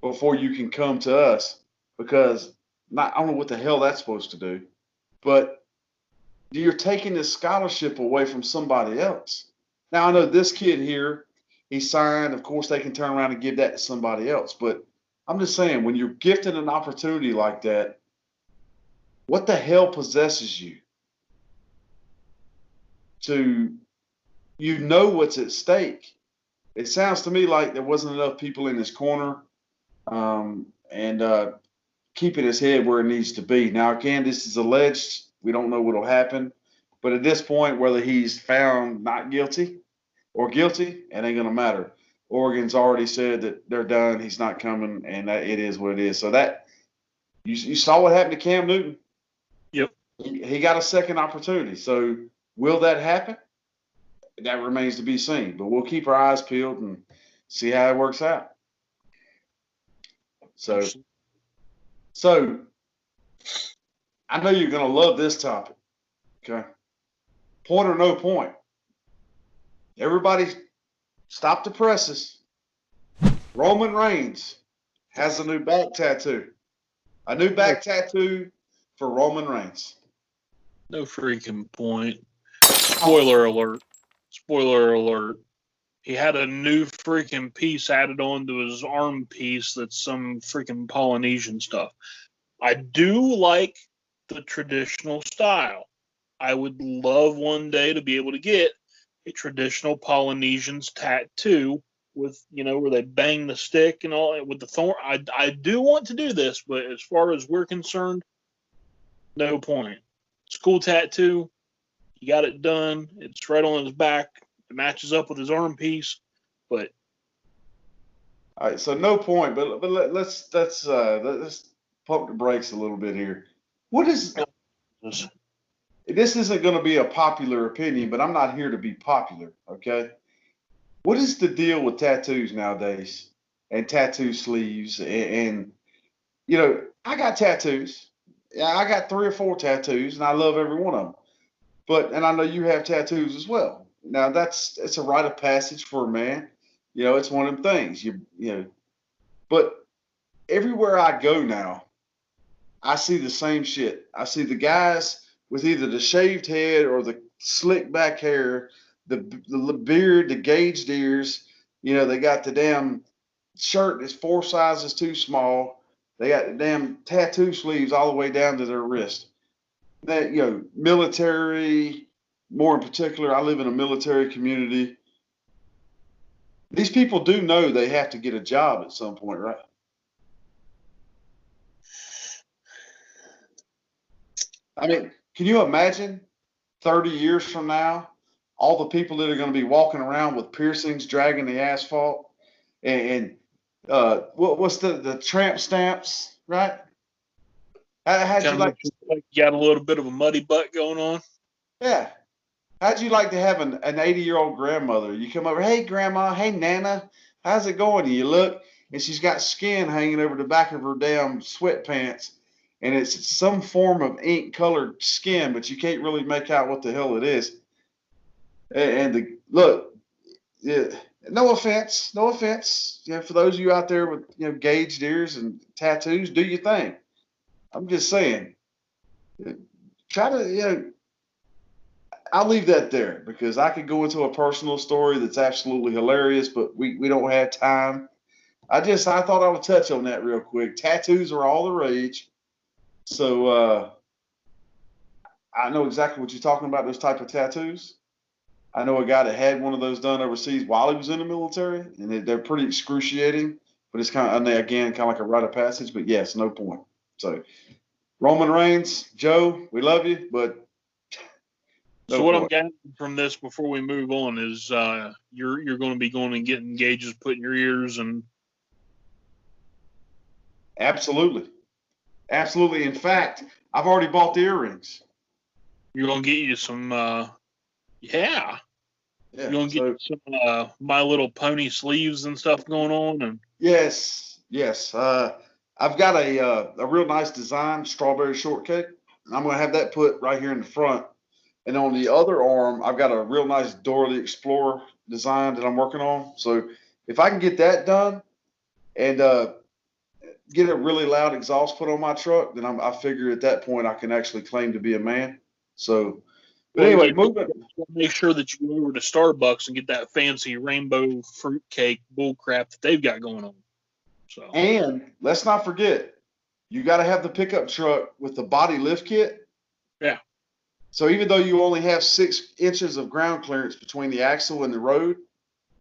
Speaker 1: before you can come to us, because I don't know what the hell that's supposed to do, but you're taking this scholarship away from somebody else. Now, I know this kid here, he signed. Of course, they can turn around and give that to somebody else. But I'm just saying, when you're gifted an opportunity like that, what the hell possesses you to, what's at stake, it sounds to me like there wasn't enough people in his corner and keeping his head where it needs to be. Now, again, this is alleged. We don't know what will happen. But at this point, whether he's found not guilty or guilty, it ain't going to matter. Oregon's already said that they're done. He's not coming, and that it is what it is. So that you saw what happened to Cam Newton.
Speaker 3: Yep.
Speaker 1: He got a second opportunity. So will that happen? That remains to be seen. But we'll keep our eyes peeled and see how it works out. So I know you're going to love this topic. Okay. Point or no point. Everybody stop the presses. Roman Reigns has a new back tattoo. A new back tattoo for Roman Reigns.
Speaker 3: No freaking point. Spoiler alert. Spoiler alert. He had a new freaking piece added on to his arm piece that's some freaking Polynesian stuff. I do like the traditional style. I would love one day to be able to get a traditional Polynesian's tattoo with, where they bang the stick and all with the thorn. I do want to do this, but as far as we're concerned, no point. It's a cool tattoo. He got it done. It's right on his back. It matches up with his arm piece, but
Speaker 1: all right. So no point. But let's pump the brakes a little bit here. What is this? Isn't going to be a popular opinion, but I'm not here to be popular. Okay. What is the deal with tattoos nowadays and tattoo sleeves? And I got tattoos. Yeah, I got 3 or 4 tattoos, and I love every one of them. And I know you have tattoos as well. Now it's a rite of passage for a man. It's one of them things. But everywhere I go now, I see the same shit. I see the guys with either the shaved head or the slick back hair, the beard, the gauged ears. They got the damn shirt that's 4 sizes too small. They got the damn tattoo sleeves all the way down to their wrist. That military, more in particular, I live in a military community. These people do know they have to get a job at some point, right? I mean, can you imagine 30 years from now, all the people that are going to be walking around with piercings, dragging the asphalt, and what's the tramp stamps, right? How'd you like?
Speaker 3: You got a little bit of a muddy butt going on.
Speaker 1: Yeah. How'd you like to have an 80-year-old grandmother? You come over, hey grandma, hey nana, how's it going? And you look, and she's got skin hanging over the back of her damn sweatpants. And it's some form of ink-colored skin, but you can't really make out what the hell it is. And look, yeah, no offense. For those of you out there with gauged ears and tattoos, do your thing. I'm just saying, try to I'll leave that there because I could go into a personal story that's absolutely hilarious, but we don't have time. I thought I would touch on that real quick. Tattoos are all the rage. So I know exactly what you're talking about, those type of tattoos. I know a guy that had one of those done overseas while he was in the military, and they're pretty excruciating, but it's kind of like a rite of passage, but yes, no point. So Roman Reigns, Joe, we love you, but no
Speaker 3: so what
Speaker 1: point.
Speaker 3: I'm getting from this before we move on is you're going to be going and getting gauges put in your ears and
Speaker 1: Absolutely. In fact, I've already bought the earrings.
Speaker 3: you're going to get you some
Speaker 1: Yeah.
Speaker 3: You're going to get some My Little Pony sleeves and stuff going on. And
Speaker 1: Yes. I've got a real nice design, strawberry shortcake. I'm going to have that put right here in the front. And on the other arm, I've got a real nice Dora the Explorer design that I'm working on. So if I can get that done and get a really loud exhaust put on my truck, then I figure at that point I can actually claim to be a man. So, but anyway, moving.
Speaker 3: Make sure that you go over to Starbucks and get that fancy rainbow fruitcake bullcrap that they've got going on. So,
Speaker 1: and let's not forget, you got to have the pickup truck with the body lift kit.
Speaker 3: Yeah.
Speaker 1: So even though you only have 6 inches of ground clearance between the axle and the road,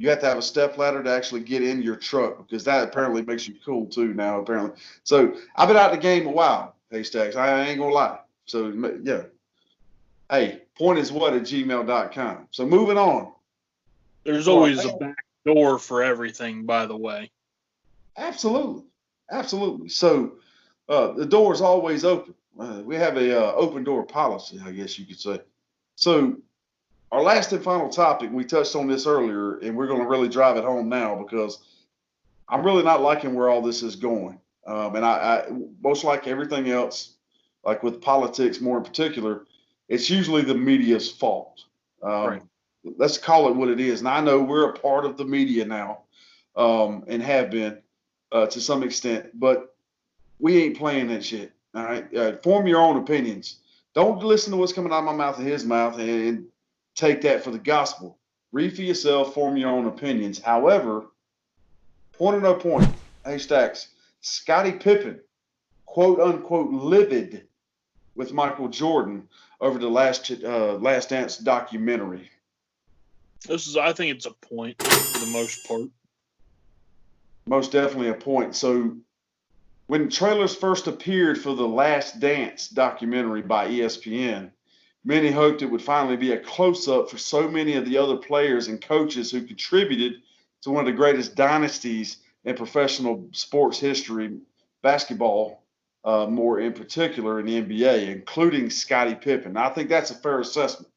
Speaker 1: You have to have a step ladder to actually get in your truck because that apparently makes you cool too now, apparently. So I've been out of the game a while, Haystacks. I ain't going to lie. So, yeah. Hey, pointiswhat@gmail.com. So moving on.
Speaker 3: There's always a back door for everything, by the way.
Speaker 1: Absolutely. Absolutely. So the door is always open. We have a open door policy, I guess you could say. So our last and final topic, we touched on this earlier, and we're going to really drive it home now because I'm really not liking where all this is going. And I most like everything else, like with politics more in particular, it's usually the media's fault.
Speaker 3: Right.
Speaker 1: Let's call it what it is. And I know we're a part of the media now, and have been to some extent, but we ain't playing that shit. All right. Form your own opinions. Don't listen to what's coming out of my mouth and his mouth and take that for the gospel. Read for yourself, form your own opinions. However, point or no point, Haystacks, Scottie Pippen, quote unquote, livid with Michael Jordan over the Last Dance documentary.
Speaker 3: I think it's a point for the most part.
Speaker 1: Most definitely a point. So when trailers first appeared for the Last Dance documentary by ESPN, many hoped it would finally be a close-up for so many of the other players and coaches who contributed to one of the greatest dynasties in professional sports history, basketball, more in particular in the NBA, including Scottie Pippen. Now, I think that's a fair assessment.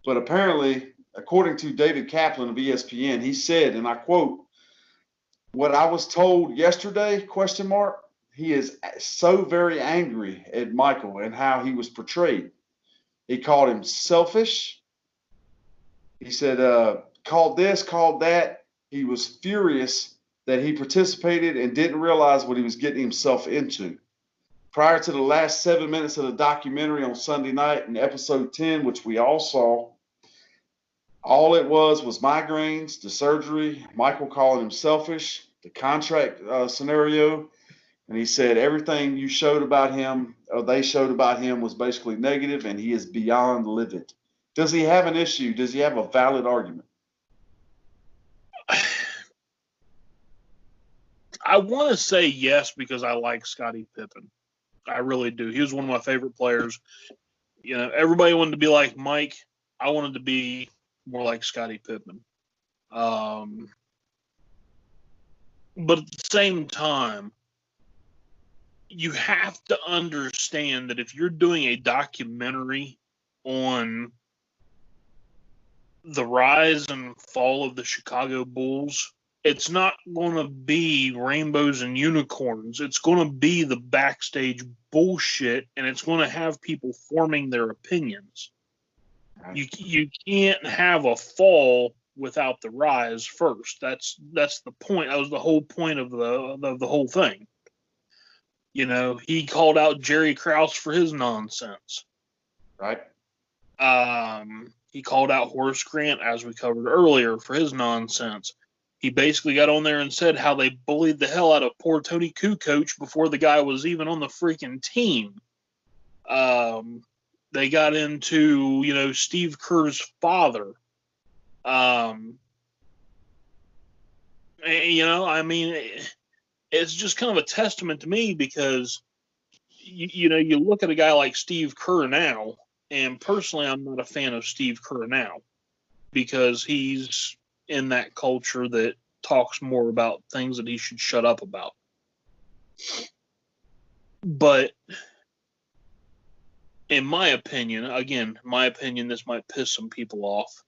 Speaker 1: But apparently, according to David Kaplan of ESPN, he said, and I quote, "What I was told yesterday, ? He is so very angry at Michael and how he was portrayed. He called him selfish. He said, called this, called that. He was furious that he participated and didn't realize what he was getting himself into. Prior to the last 7 minutes of the documentary on Sunday night in episode 10, which we all saw, all it was migraines, the surgery, Michael calling him selfish, the contract scenario. And he said everything you showed about him, or they showed about him, was basically negative, and he is beyond livid." Does he have an issue? Does he have a valid argument?
Speaker 3: I want to say yes because I like Scottie Pippen. I really do. He was one of my favorite players. You know, everybody wanted to be like Mike. I wanted to be more like Scottie Pippen. But at the same time, you have to understand that if you're doing a documentary on the rise and fall of the Chicago Bulls, it's not going to be rainbows and unicorns. It's going to be the backstage bullshit, and it's going to have people forming their opinions. You can't have a fall without the rise first. That's the point. That was the whole point of the whole thing. You know, he called out Jerry Krause for his nonsense.
Speaker 1: Right.
Speaker 3: He called out Horace Grant, as we covered earlier, for his nonsense. He basically got on there and said how they bullied the hell out of poor Tony Kukoc before the guy was even on the freaking team. They got into, you know, Steve Kerr's father. And, you know, I mean, it's just kind of a testament to me because, you know, you look at a guy like Steve Kerr now, and personally, I'm not a fan of Steve Kerr now because he's in that culture that talks more about things that he should shut up about. But in my opinion, this might piss some people off.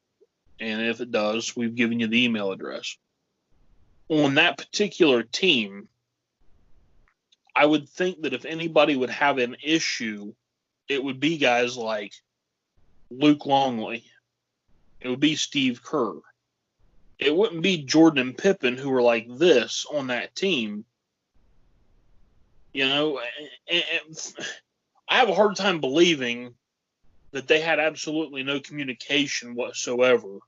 Speaker 3: And if it does, we've given you the email address. On that particular team, I would think that if anybody would have an issue, it would be guys like Luke Longley. It would be Steve Kerr. It wouldn't be Jordan and Pippen who were like this on that team. You know, and I have a hard time believing that they had absolutely no communication whatsoever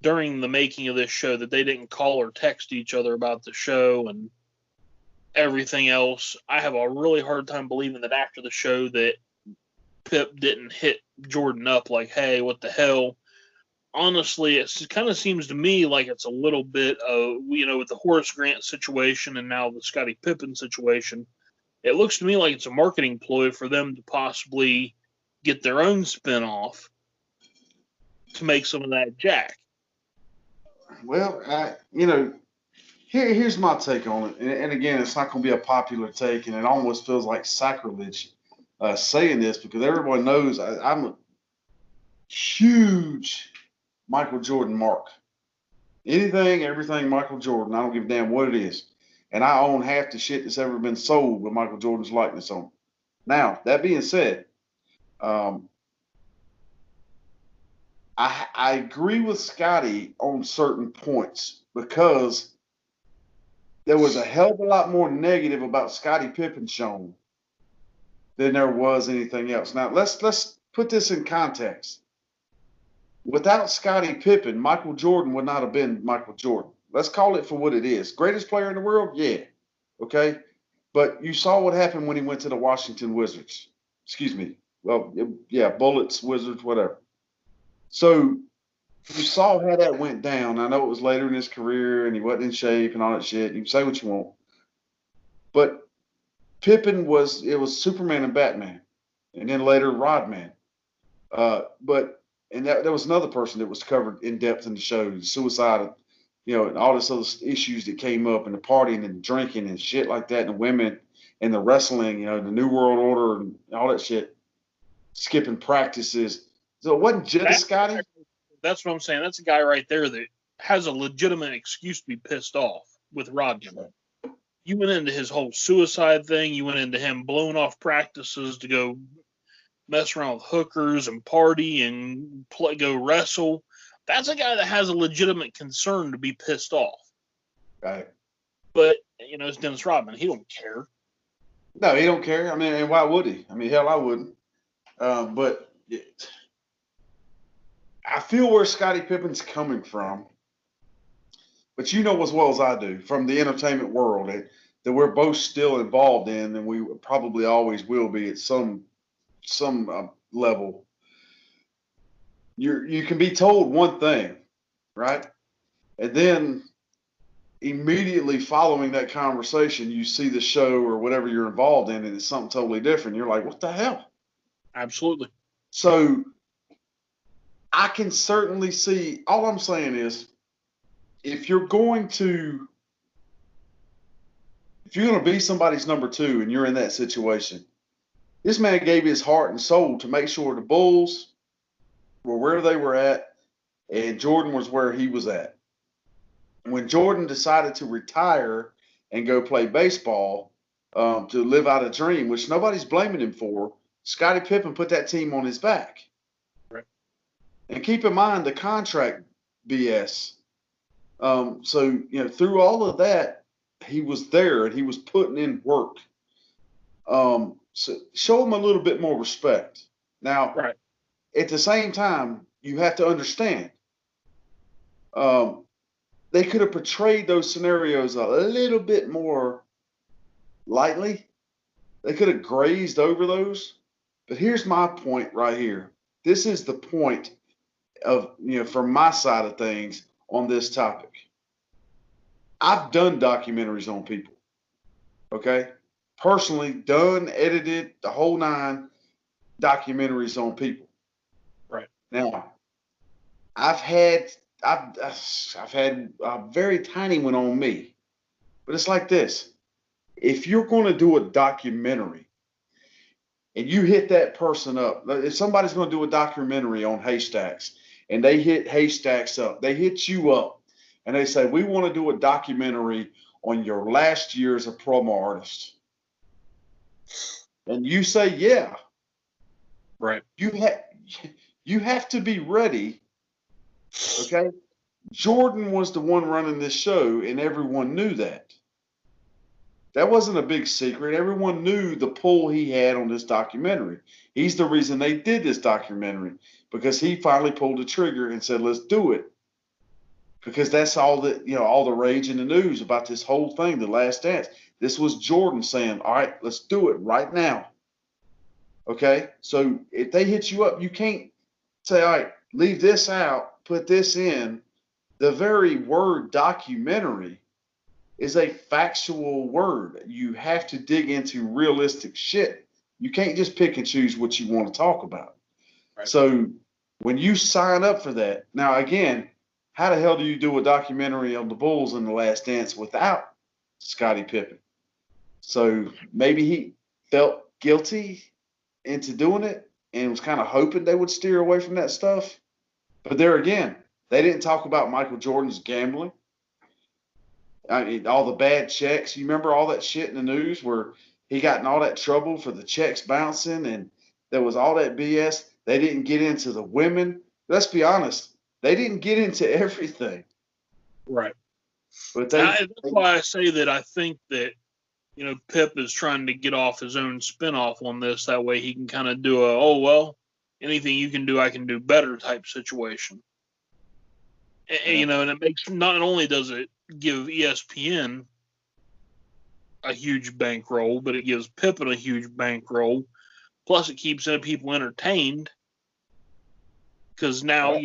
Speaker 3: during the making of this show, that they didn't call or text each other about the show and everything else. I have a really hard time believing that after the show that Pip didn't hit Jordan up like, hey, what the hell? honestly, it kind of seems to me like it's a little bit of, with the Horace Grant situation and now the Scottie Pippen situation, it looks to me like it's a marketing ploy for them to possibly get their own spinoff to make some of that jack.
Speaker 1: Well, here's my take on it. And again, it's not going to be a popular take, and it almost feels like sacrilege saying this because everyone knows I'm a huge Michael Jordan mark. Anything, everything Michael Jordan. I don't give a damn what it is. And I own half the shit that's ever been sold with Michael Jordan's likeness on it. Now, that being said, I agree with Scotty on certain points because there was a hell of a lot more negative about Scottie Pippen shown than there was anything else. Now, let's put this in context. Without Scottie Pippen, Michael Jordan would not have been Michael Jordan. Let's call it for what it is. Greatest player in the world? Yeah. Okay. But you saw what happened when he went to the Washington Wizards. Excuse me. Well, yeah, Bullets, Wizards, whatever. So you saw how that went down. I know it was later in his career and he wasn't in shape and all that shit. You can say what you want. But Pippen was Superman and Batman. And then later Rodman. And there was another person that was covered in depth in the show, suicide, and all this other issues that came up, and the partying and drinking and shit like that, and the women and the wrestling, the New World Order and all that shit, skipping practices. So it wasn't just Scotty.
Speaker 3: That's what I'm saying. That's a guy right there that has a legitimate excuse to be pissed off with Rodman. You went into his whole suicide thing. You went into him blowing off practices to go mess around with hookers and party and go wrestle. That's a guy that has a legitimate concern to be pissed off.
Speaker 1: Right.
Speaker 3: But, it's Dennis Rodman. He don't care.
Speaker 1: No, he don't care. I mean, and why would he? I mean, hell, I wouldn't. But I feel where Scottie Pippen's coming from. But you know as well as I do, from the entertainment world, that we're both still involved in, and we probably always will be at some level. You can be told one thing, right? And then immediately following that conversation, you see the show or whatever you're involved in, and it's something totally different. You're like, what the hell?
Speaker 3: Absolutely.
Speaker 1: So I can certainly see, all I'm saying is, if you're going to be somebody's number two and you're in that situation, this man gave his heart and soul to make sure the Bulls were where they were at and Jordan was where he was at. When Jordan decided to retire and go play baseball to live out a dream, which nobody's blaming him for, Scottie Pippen put that team on his back.
Speaker 3: Right.
Speaker 1: And keep in mind the contract BS. So, through all of that, he was there and he was putting in work. So show him a little bit more respect. Now,
Speaker 3: right.
Speaker 1: At the same time, you have to understand, they could have portrayed those scenarios a little bit more lightly. They could have grazed over those. But here's my point right here. This is the point of, from my side of things on this topic. I've done documentaries on people. Okay? Personally done, edited, the whole nine documentaries on people.
Speaker 3: Right.
Speaker 1: Now, I've had a very tiny one on me. But it's like this. If you're going to do a documentary and you hit that person up, if somebody's going to do a documentary on Haystacks and they hit Haystacks up, they hit you up and they say, we want to do a documentary on your last year as a promo artist. And you say, yeah.
Speaker 3: Right.
Speaker 1: You have to be ready. Okay. Jordan was the one running this show and everyone knew that. That wasn't a big secret. Everyone knew the pull he had on this documentary. He's the reason they did this documentary, because he finally pulled the trigger and said, let's do it. Because that's all the rage in the news about this whole thing, The Last Dance. This was Jordan saying, all right, let's do it right now. Okay? So if they hit you up, you can't say, all right, leave this out put this in, the very word documentary is a factual word. You have to dig into realistic shit. You can't just pick and choose what you want to talk about. Right. So when you sign up for that, now again, how the hell do you do a documentary on the Bulls in The Last Dance without Scottie Pippen? So maybe he felt guilty into doing it and was kind of hoping they would steer away from that stuff. But there again, they didn't talk about Michael Jordan's gambling. I mean, all the bad checks. You remember all that shit in the news where he got in all that trouble for the checks bouncing and there was all that BS. They didn't get into the women. Let's be honest. They didn't get into everything.
Speaker 3: Right.
Speaker 1: But
Speaker 3: that's why I say that I think that, Pip is trying to get off his own spinoff on this. That way he can kind of do anything you can do, I can do better type situation. And it makes, not only does it give ESPN a huge bankroll, but it gives Pippen a huge bankroll. Plus, it keeps people entertained. Because now,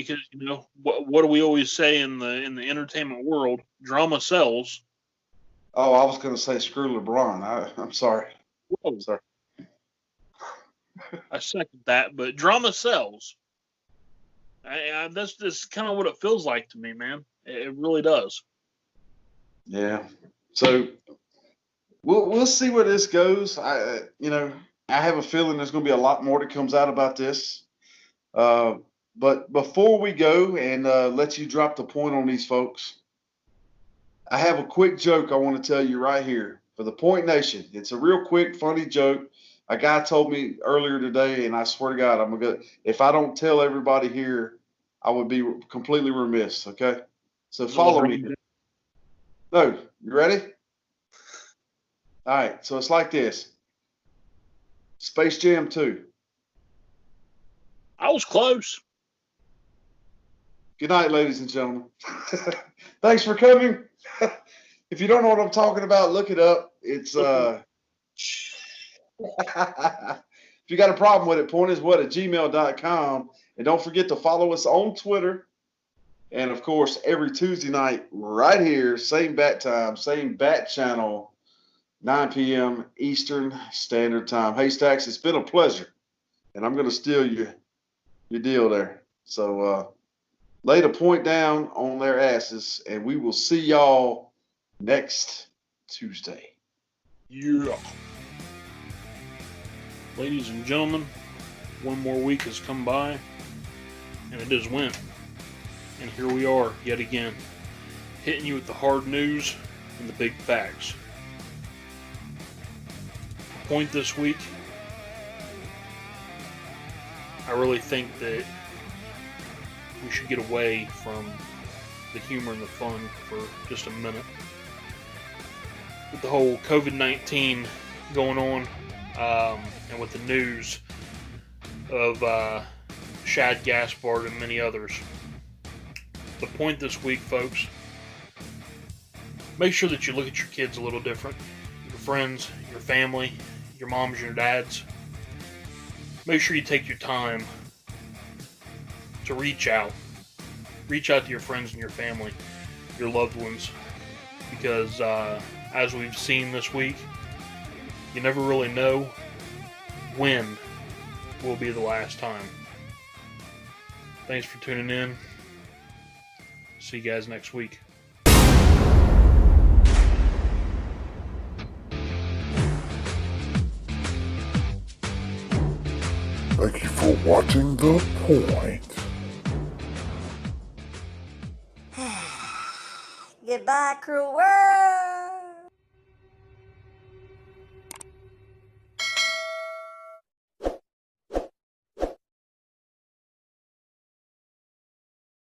Speaker 3: what do we always say in the entertainment world? Drama sells.
Speaker 1: Oh, I was going to say screw LeBron. I'm sorry.
Speaker 3: Whoa. Sorry. I second that, but drama sells. That's just kind of what it feels like to me, man. It really does.
Speaker 1: Yeah. So we'll see where this goes. I have a feeling there's going to be a lot more that comes out about this. But before we go and let you drop the point on these folks, I have a quick joke I want to tell you right here for the Point Nation. It's a real quick, funny joke. A guy told me earlier today, and I swear to God, if I don't tell everybody here, I would be completely remiss, okay? So follow me. No, you ready? All right, so it's like this. Space Jam 2.
Speaker 3: I was close.
Speaker 1: Good night, ladies and gentlemen. Thanks for coming. If you don't know what I'm talking about, look it up. It's if you got a problem with it, pointiswhat@gmail.com. And don't forget to follow us on Twitter. And of course, every Tuesday night, right here, same bat time, same bat channel, 9 p.m. Eastern Standard Time. Haystacks, it's been a pleasure. And I'm going to steal your deal there. So lay the point down on their asses, and we will see y'all next Tuesday.
Speaker 3: Yeah. Ladies and gentlemen, one more week has come by, and it has went. And here we are, yet again, hitting you with the hard news and the big facts. Point this week, I really think that we should get away from the humor and the fun for just a minute. With the whole COVID-19 going on, and with the news of Shad Gaspard and many others. The point this week, folks, make sure that you look at your kids a little different. Your friends, your family, your moms, your dads. Make sure you take your time to reach out. Reach out to your friends and your family, your loved ones. Because as we've seen this week, you never really know when will be the last time. Thanks for tuning in. See you guys next week.
Speaker 2: Thank you for watching The Point.
Speaker 4: Goodbye, cruel world.